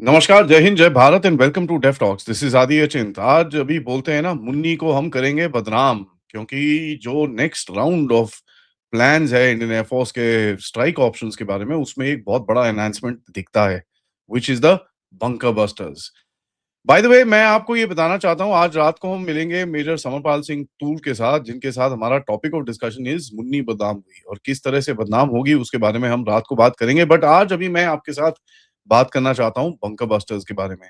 नमस्कार, Jai Hind, Jai Bharat and welcome to def talks. This is Aadi Achint. आज अभी बोलते हैं ना, मुन्नी को हम करेंगे बदनाम, क्योंकि जो नेक्स्ट राउंड ऑफ प्लान्स है इंडियन एयर फोर्स के स्ट्राइक ऑप्शंस के बारे में, उसमें एक बहुत बड़ा एनहांसमेंट दिखता है, which is the bunker busters. By the way, मैं आपको ये बताना चाहता हूँ, आज रात को हम मिलेंगे मेजर समरपाल सिंह तूल के साथ, जिनके साथ हमारा topic of discussion is Munni बदनाम हुई और किस तरह से बदनाम होगी, उसके बारे में हम रात को बात करेंगे। बट आज अभी मैं आपके साथ बात करना चाहता हूँ बंकर बस्टर्स के बारे में।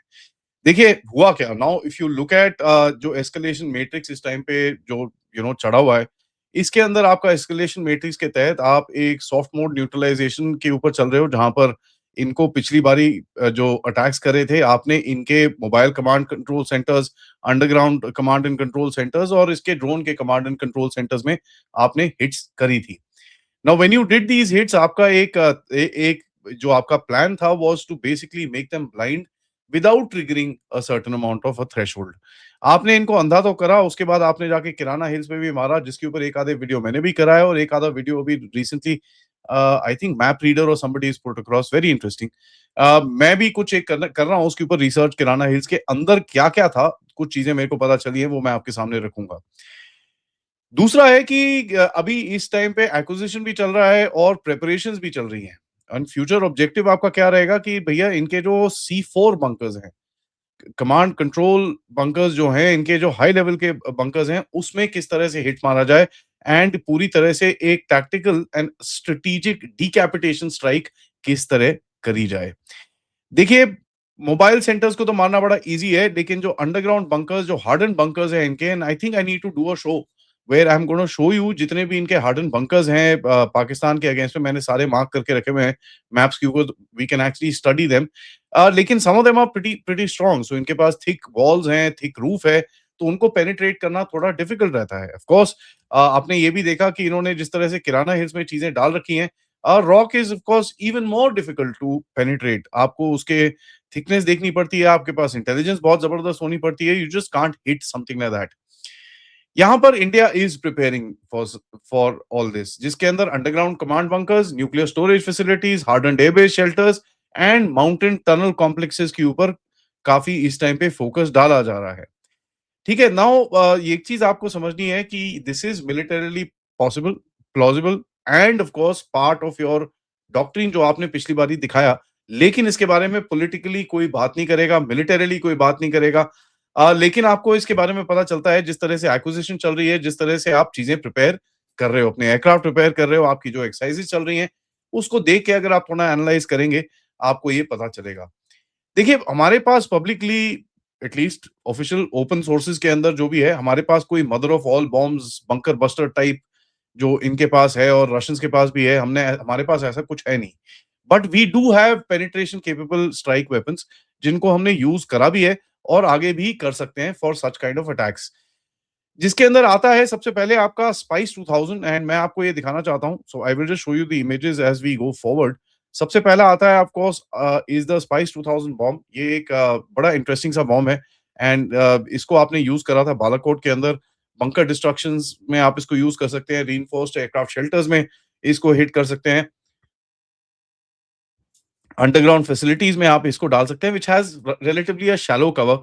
देखिए, हुआ क्या now, if you look at जो एस्केलेशन मैट्रिक्स इस टाइम पे जो चढ़ा हुआ है, इसके अंदर आपका एस्केलेशन मैट्रिक्स के तहत आप एक सॉफ्ट मोड न्यूट्रलाइजेशन के ऊपर चल रहे हो, जहां पर इनको पिछली बारी जो अटैक्स करे थे आपने, इनके mobile command control centres, underground command and control centres और इसके ड्रोन के कमांड एंड कंट्रोल सेंटर्स में आपने हिट्स करी थी। Now when you did these hits, आपका एक जो आपका प्लान था was to basically make them blind without triggering a certain amount of a threshold. आपने इनको अंधा तो करा, उसके बाद आपने जाके किराना हिल्स पे भी मारा, जिसके ऊपर एक आधे वीडियो मैंने भी करा है और एक आधा वीडियो अभी recently I think map reader और somebody is put across, very interesting. मैं भी कुछ एक कर रहा हूँ उसके ऊपर रिसर्च, किराना हिल्स के अंदर क्या क्या था, कुछ चीजें मेरे को पता चली है, वो मैं आपके सामने रखूंगा। दूसरा है कि अभी इस टाइम पे एक्विजिशन भी चल रहा है और प्रिपरेशंस भी चल रही हैं। एंड फ्यूचर ऑब्जेक्टिव आपका क्या रहेगा कि भैया इनके जो C4 बंकर्स हैं, कमांड कंट्रोल बंकर्स जो हैं, इनके जो हाई लेवल के बंकर्स हैं, उसमें किस तरह से हिट मारा जाए एंड पूरी तरह से एक tactical and strategic decapitation strike किस तरह करी जाए। देखिए, मोबाइल सेंटर्स को तो मारना बड़ा ईज़ी है, लेकिन जो अंडरग्राउंड बंकर्स, जो हार्डन्ड बंकर्स हैं इनके, and I think I need to do a show where I am gonna show you जितने भी इनके हार्डन्ड बंकर्स हैं पाकिस्तान के अगेंस्ट में, मैंने सारे मार्क करके रखे हुए हैं मैप्स के ऊपर, we can actually study them. लेकिन some of them are pretty pretty strong, so इनके पास थिक वॉल्स हैं, थिक रूफ है, तो उनको पेनिट्रेट करना थोड़ा डिफिकल्ट रहता है। ऑफ कोर्स आपने ये भी देखा कि इन्होंने जिस तरह से किराना हिल्स में चीज़ें डाल रखी हैं, rock is of course even more difficult to penetrate. आपको उसके थिकनेस देखनी पड़ती है, आपके पास इंटेलिजेंस बहुत जबरदस्त होनी पड़ती है, you just can't hit something like that. यहाँ पर India is preparing for all this, जिसके अंदर underground command bunkers, nuclear storage facilities, hardened airbase shelters and mountain tunnel complexes के ऊपर काफी इस टाइम पे फोकस डाला जा रहा है। ठीक है, नाउ ये एक चीज आपको समझनी है कि this is militarily possible, plausible end of course part of your doctrine जो आपने पिछली बारी दिखाया, लेकिन इसके बारे में पॉलिटिकली कोई बात नहीं करेगा, मिलिटरीली कोई बात नहीं करेगा। लेकिन आपको इसके बारे में पता चलता है जिस तरह से एक्विजिशन चल रही है, जिस तरह से आप चीजें प्रिपेयर कर रहे हो, अपने एयरक्राफ्ट प्रिपेयर कर रहे हो, आपकी जो एक्सरसाइजेस चल रही हैं, उसको देख के अगर आप थोड़ा एनालाइज करेंगे, आपको ये पता चलेगा। देखिए, हमारे पास publicly at least official open sources के अंदर जो भी है, हमारे पास कोई mother of all bombs, bunker buster type जो इनके पास है और रशियंस के पास भी है, हमने हमारे पास ऐसा कुछ है नहीं। But we do have penetration capable strike weapons, जिनको हमने यूज़ करा भी है और आगे भी कर सकते हैं for such kind of attacks. जिसके अंदर आता है सबसे पहले आपका स्पाइस 2000, एंड मैं आपको ये दिखाना चाहता हूँ, so I will just show you the images as we go forward. सबसे पहला आता है of course is the Spice 2000 bomb. ये एक बड़ा इंटरेस्टिंग सा बॉम्ब है एंड इसको आपने यूज़ करा था बालाकोट के अंदर। बंकर डिस्ट्रक्शंस में आप इसको यूज़ कर सकते हैं, रीइंफोर्स्ड एयरक्राफ्ट शेल्टर्स में इसको हिट कर सकते हैं, अंडरग्राउंड फैसिलिटीज़ में आप इसको डाल सकते हैं, which has relatively a shallow cover.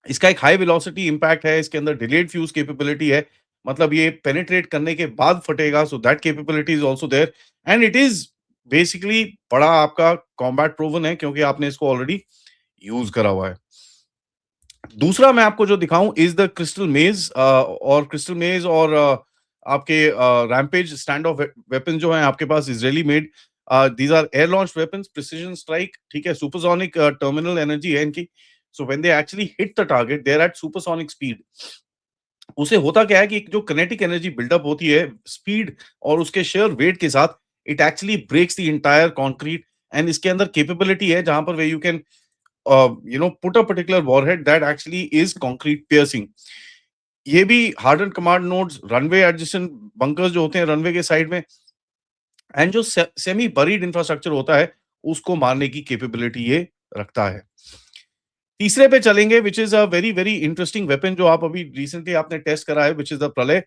इसका एक हाई वेलोसिटी इम्पैक्ट है, इसके अंदर डिलेड फ्यूज कैपेबिलिटी है, मतलब ये पेनिट्रेट करने के बाद फटेगा, so that capability is also there and it is basically बड़ा आपका कॉम्बैट प्रूवन है, क्योंकि आपने इसको ऑलरेडी यूज करा हुआ है। दूसरा मैं आपको जो दिखाऊं इज द क्रिस्टल मेज, और क्रिस्टल मेज और आपके रैम्पेज स्टैंड ऑफ वेपन जो है आपके पास Israeli made, these are air launch weapons, precision strike, ठीक है, सुपरसोनिक टर्मिनल एनर्जी है इनकी। So when they actually hit the target they are at supersonic speed. उसे होता क्या है कि जो किनेटिक एनर्जी बिल्डअप होती है स्पीड और उसके शेयर वेट के साथ, it actually breaks the entire concrete, and इसके अंदर कैपेबिलिटी है जहां पर where you can put a particular warhead that actually is concrete piercing। ये भी harden command nodes, runway adjacent bunkers जो होते हैं रनवे के साइड में, एंड जो सेमी बरीड इंफ्रास्ट्रक्चर होता है, उसको मारने की कैपेबिलिटी ये रखता है। तीसरे पे चलेंगे, which is a very very interesting weapon जो आप अभी रिसेंटली आपने टेस्ट करा है, which is the Pralay.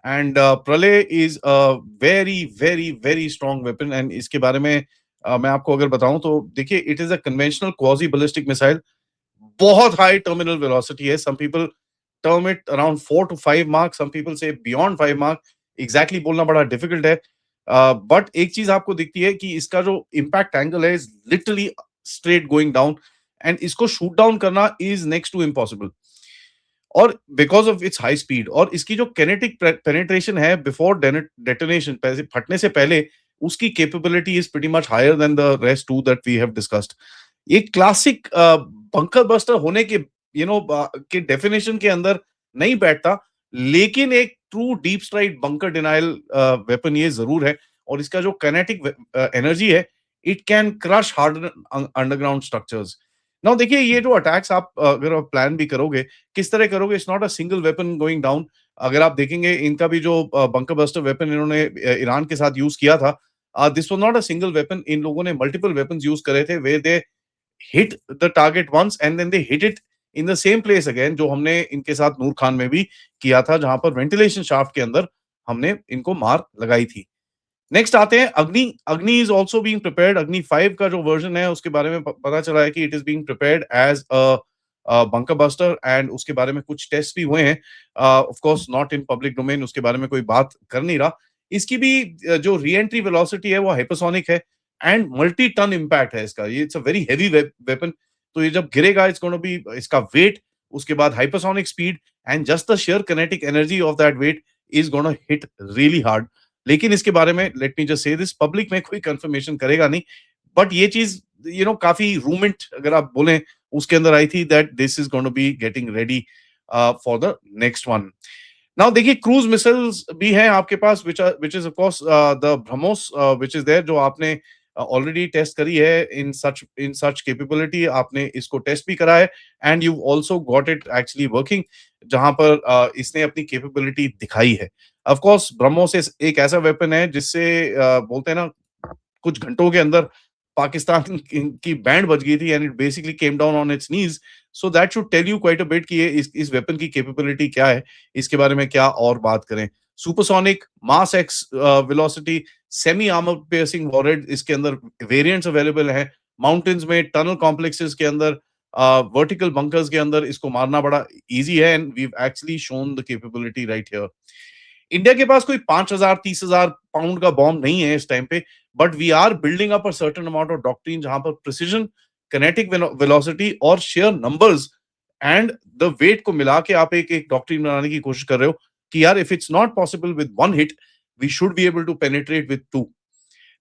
And Pralay is a very very very strong weapon, and इसके बारे में मैं आपको अगर बताऊँ तो देखिए it is a conventional quasi ballistic missile, बहुत हाई टर्मिनल वेलोसिटी है। Some people term it around 4 to 5 मार्क, सम पीपल से बियॉन्ड 5 मार्क। एग्ज़ैक्टली बोलना बड़ा डिफिकल्ट है। बट एक चीज़ आपको दिखती है कि इसका जो इम्पैक्ट एंगल है is literally straight going down, and इसको शूट डाउन करना इज़ नेक्स्ट टू इम्पॉसिबल। और because of its high speed और इसकी जो किनेटिक पेनिट्रेशन है बिफोर डेटोनेशन, पहले फटने से पहले, उसकी capability is pretty much higher than the rest to that we have discussed. ये क्लासिक बंकर बस्टर होने के के डेफिनेशन के अंदर नहीं बैठता, लेकिन एक true deep strike bunker denial weapon ये ज़रूर है। और इसका जो काइनेटिक एनर्जी है, it can crush harden underground structures. Now देखिए ये जो अटैक्स आप अगर आप प्लान भी करोगे, किस तरह करोगे? It's not a single weapon going down. अगर आप देखेंगे इनका भी जो बंकर बस्टर वेपन इन्होंने ईरान के साथ यूज़ किया था, this was not a single weapon. इन लोगों ने मल्टीपल वेपन्स यूज़ करे थे where they hit the target once and then they hit it in the same place again, जो हमने इनके साथ नूर खान में भी किया था, जहां पर वेंटिलेशन शाफ्ट के अंदर हमने इनको मार लगाई थी। नेक्स्ट आते हैं अग्नि। अग्नि इज ऑल्सो बीइंग प्रिपेयर्ड। अग्नि 5 का जो वर्जन है उसके बारे में पता चला है कि it is being prepared as a bunker buster, and उसके बारे में कुछ टेस्ट भी हुए हैं। Of course not in public domain, उसके बारे में कोई बात कर नहीं रहा। इसकी भी जो री एंट्री वेलोसिटी है वो हाइपरसोनिक है, एंड मल्टी टन इम्पैक्ट है इसका। ये it's a very heavy weapon. तो ये जब गिरेगा इट्स गोना बी इसका वेट, उसके बाद hypersonic speed, and just the sheer kinetic energy of that weight is gonna hit really hard. लेकिन इसके बारे में let me just say this, public में कोई कंफर्मेशन करेगा नहीं। बट ये चीज काफी रूमेंट अगर आप बोलें उसके अंदर आई थी that this is going to be getting ready for the next one. Now देखिए क्रूज मिसाइल्स भी हैं आपके पास, which is of course the BrahMos, which is there, जो आपने ऑलरेडी टेस्ट करी है इन सच कैपेबिलिटी। आपने इसको टेस्ट भी करा है, and you also got it actually working, जहां पर इसने अपनी कैपेबिलिटी दिखाई है। ऑफ कोर्स ब्रह्मोस एक ऐसा वेपन है जिससे बोलते हैं ना, कुछ घंटों के अंदर पाकिस्तान की बैंड बज गई थी, and it basically came down on its knees. So that should tell you quite a bit कि ये इस वेपन की कैपेबिलिटी क्या है, इसके बारे में क्या और बात करें। Supersonic, mass x velocity, semi armour piercing warhead, इसके अंदर वेरिएंट्स अवेलेबल हैं। माउंटेन्स में, टनल कॉम्प्लेक्सेस के अंदर, वर्टिकल बंकर्स के अंदर इसको मारना बड़ा इजी है, and we have actually shown the capability right here. India के पास कोई 5,000 30,000 पाउंड का बॉम्ब नहीं है इस टाइम पे, but we are building up a certain amount of doctrine, जहां पर प्रिसिजन, किनेटिक वेलोसिटी और sheer numbers and the weight को मिला के आप एक एक डॉक्ट्रिन बनाने की कोशिश कर रहे हो कि यार if it's not possible with one hit, we should be able to penetrate with two.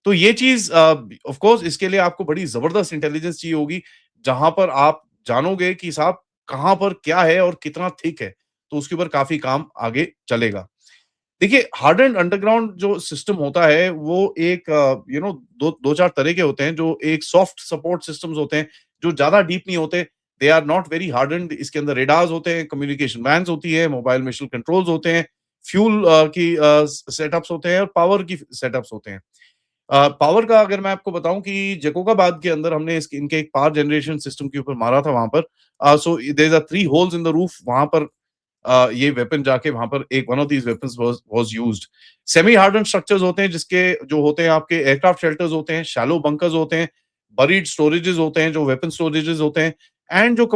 तो ये चीज ऑफ कोर्स इसके लिए आपको बड़ी जबरदस्त इंटेलिजेंस चाहिए होगी, जहां पर आप जानोगे कि साहब कहां पर क्या है और कितना थिक है। तो उसके ऊपर काफी काम आगे चलेगा। देखिए हार्ड एंड अंडरग्राउंड जो सिस्टम होता है वो एक दो दो चार तरह के होते हैं। जो एक सॉफ्ट सपोर्ट सिस्टम्स होते हैं, जो ज्यादा डीप नहीं होते, they are not very hardened. इसके अंदर रेडार्स होते हैं, कम्युनिकेशन वैन्स होती है, मोबाइल मिशन कंट्रोल्स होते हैं, फ्यूल की सेटअप्स होते हैं, और पावर की सेटअप्स होते हैं। पावर का अगर मैं आपको बताऊं कि जकोकाबाद के अंदर हमने इनके एक पावर जनरेशन सिस्टम के ऊपर मारा था वहां पर। So there are 3 holes in the roof, वहां पर ये वेपन जाके वहां पर एक one of these weapons was used. Semi harden structures होते हैं, जिसके जो होते हैं आपके एयरक्राफ्ट शेल्टर्स होते हैं, शैलो बंकर्स होते हैं, बरीड स्टोरेजेस होते हैं जो वेपन स्टोरेजेस होते हैं, एंड जो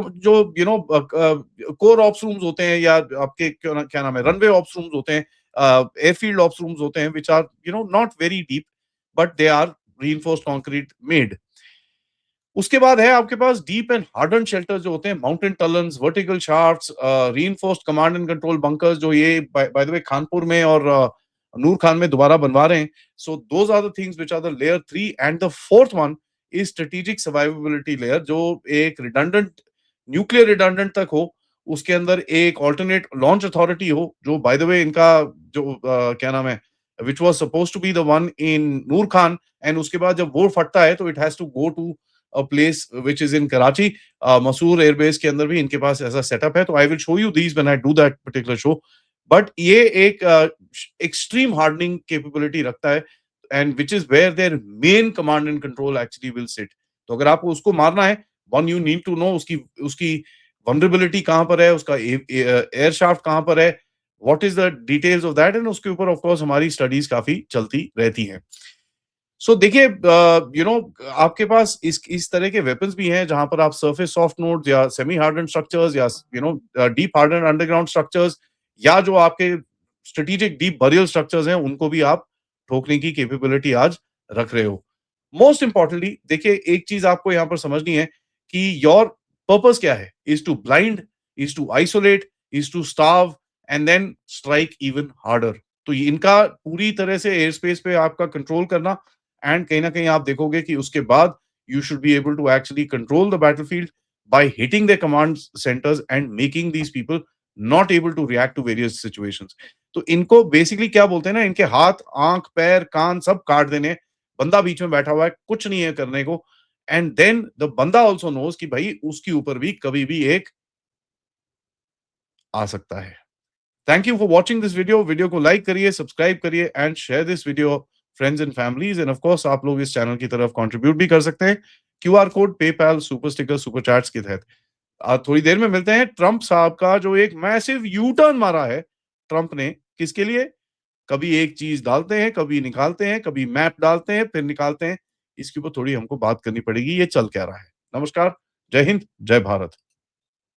कोर ऑप्स रूम्स होते हैं, या आपके क्या नाम है, रनवे ऑप्स रूम्स होते हैं, एयरफील्ड ऑप्स रूम्स होते हैं, which are not very deep, but they are reinforced concrete made। उसके बाद है आपके पास डीप एंड हार्डन शेल्टर जो होते हैं, mountain tunnels, vertical shafts, reinforced command and control bunkers, जो ये बाय द वे खानपुर में और नूर खान में दोबारा बनवा रहे हैं। So those are the things which are the layer 3, and the fourth one is strategic survivability layer, जो एक रिडंडेंट, न्यूक्लियर रिडंडेंट तक हो, उसके अंदर एक ऑल्टरनेट लॉन्च अथॉरिटी हो, जो बाय द वे इनका जो क्या नाम है, which was supposed to be the one in Noor Khan, and उसके बाद जब वो फटता है तो it has to go to a place which is in Karachi, Masoor Air Base के अंदर भी इनके पास ऐसा सेटअप है। तो I will show you these when I do that particular show। But ये एक extreme hardening capability रखता है, and which is where their main command and control actually will sit। तो अगर आपको उसको मारना है, one you need to know उसकी उसकी vulnerability कहाँ पर है, उसका एयर शाफ्ट कहाँ पर है, what is the details of that, and उसके ऊपर of course हमारी studies काफी चलती रहती हैं। सो देखिए आपके पास इस तरह के वेपन्स भी हैं जहां पर आप सरफेस सॉफ्ट नोड्स या सेमी हार्डन्ड स्ट्रक्चर्स या डीप हार्डन्ड अंडरग्राउंड स्ट्रक्चर्स या जो आपके स्ट्रेटेजिक डीप बरियल स्ट्रक्चर्स हैं उनको भी आप ठोकने की कैपेबिलिटी आज रख रहे हो। मोस्ट इंपॉर्टेंटली देखिए एक चीज आपको यहां पर समझनी है कि योर पर्पस क्या है, is to blind, is to isolate, is to starve and then strike even harder. तो इनका पूरी तरह से एयर स्पेस पे आपका कंट्रोल करना, एंड कहीं ना कहीं आप देखोगे कि उसके बाद you should be able to actually control the battlefield by hitting their command centers and making these people not able to react to various situations। तो इनको बेसिकली क्या बोलते हैं ना, इनके हाथ आंख पैर कान सब काट देने, बंदा बीच में बैठा हुआ है कुछ नहीं है करने को, एंड देन द बंदा ऑल्सो नोज कि भाई उसके ऊपर भी कभी भी एक आ सकता है। Thank you for watching this video. Video को लाइक करिए, सब्सक्राइब करिए and share this video friends and families, end of course आप लोग इस चैनल की तरफ कंट्रीब्यूट भी कर सकते हैं QR code, PayPal, super sticker, super chats के तहत। थोड़ी देर में मिलते हैं ट्रंप साहब का जो एक मैसिव यू टर्न मारा है ट्रंप ने, किसके लिए? कभी एक चीज डालते हैं, कभी निकालते हैं, कभी मैप डालते हैं फिर निकालते हैं। इसके ऊपर थोड़ी हमको बात करनी पड़ेगी, ये चल क्या रहा है। नमस्कार, जय हिंद, जय भारत।